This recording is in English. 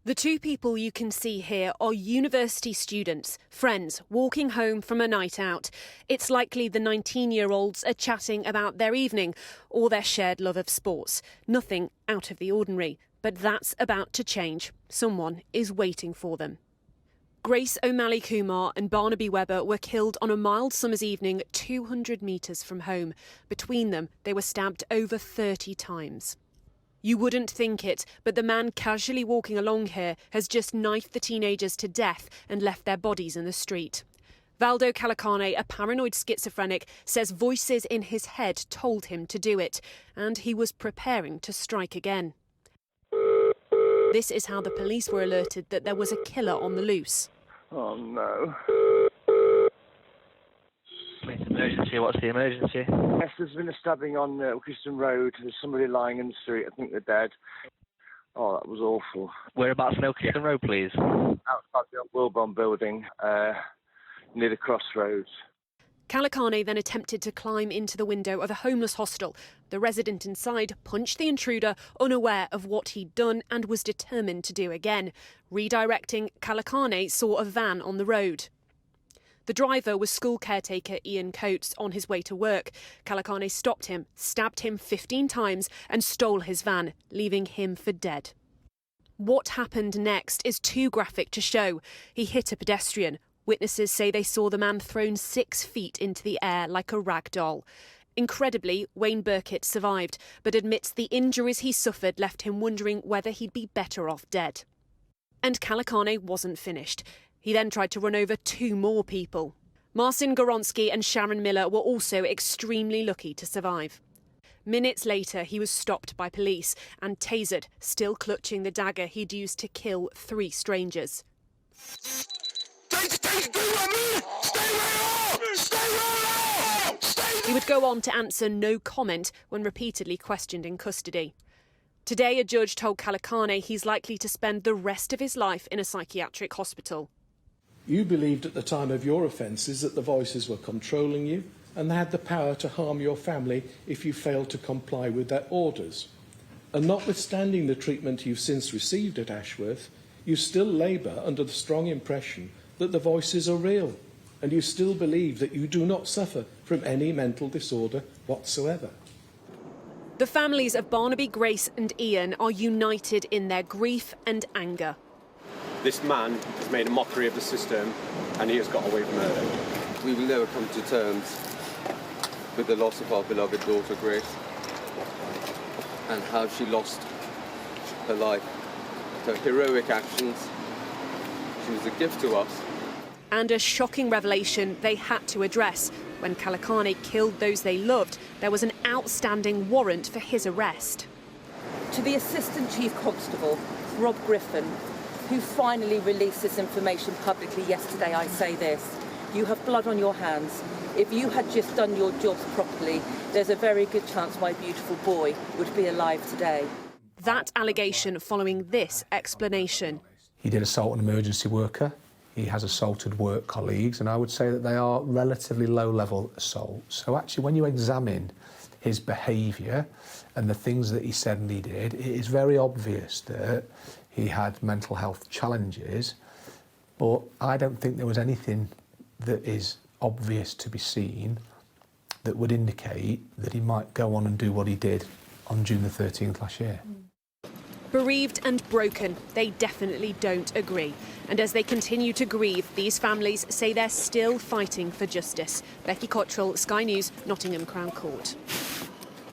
The two people you can see here are university students, friends, walking home from a night out. It's likely the 19-year-olds are chatting about their evening or their shared love of sports. Nothing out of the ordinary, but that's about to change. Someone is waiting for them. Grace O'Malley Kumar and Barnaby Webber were killed on a mild summer's evening 200 metres from home. Between them, they were stabbed over 30 times. You wouldn't think it, but the man casually walking along here has just knifed the teenagers to death and left their bodies in the street. Valdo Calocane, a paranoid schizophrenic, says voices in his head told him to do it, and he was preparing to strike again. This is how the police were alerted that there was a killer on the loose. Oh no. It's emergency. What's the emergency? Yes, there's been a stabbing on Wilkinson Road. There's somebody lying in the street. I think they're dead. Oh, that was awful. Whereabouts on Wilkinson Road, please? Outside the old Wilbon building, near the crossroads. Calocane then attempted to climb into the window of a homeless hostel. The resident inside punched the intruder, unaware of what he'd done, and was determined to do again. Redirecting, Calocane saw a van on the road. The driver was school caretaker Ian Coates on his way to work. Calocane stopped him, stabbed him 15 times and stole his van, leaving him for dead. What happened next is too graphic to show. He hit a pedestrian. Witnesses say they saw the man thrown 6 feet into the air like a rag doll. Incredibly, Wayne Burkitt survived, but admits the injuries he suffered left him wondering whether he'd be better off dead. And Calocane wasn't finished. He then tried to run over 2 more people. Marcin Goronsky and Sharon Miller were also extremely lucky to survive. Minutes later, he was stopped by police and tasered, still clutching the dagger he'd used to kill 3 strangers. He would go on to answer no comment when repeatedly questioned in custody. Today, a judge told Calocane he's likely to spend the rest of his life in a psychiatric hospital. You believed at the time of your offences that the voices were controlling you and they had the power to harm your family if you failed to comply with their orders. And notwithstanding the treatment you've since received at Ashworth, you still labour under the strong impression that the voices are real, and you still believe that you do not suffer from any mental disorder whatsoever. The families of Barnaby, Grace and Ian are united in their grief and anger. This man has made a mockery of the system and he has got away with murder. We will never come to terms with the loss of our beloved daughter Grace and how she lost her life. Her heroic actions, she was a gift to us. And a shocking revelation they had to address. When Calocane killed those they loved, there was an outstanding warrant for his arrest. To the Assistant Chief Constable, Rob Griffin, who finally released this information publicly yesterday, I say this: you have blood on your hands. If you had just done your jobs properly, there's a very good chance my beautiful boy would be alive today. That allegation following this explanation. He did assault an emergency worker. He has assaulted work colleagues, and I would say that they are relatively low-level assaults. So actually, when you examine his behaviour and the things that he said and he did, it is very obvious that he had mental health challenges, but I don't think there was anything that is obvious to be seen that would indicate that he might go on and do what he did on June the 13th last year. Bereaved and broken, they definitely don't agree. And as they continue to grieve, these families say they're still fighting for justice. Becky Cottrell, Sky News, Nottingham Crown Court.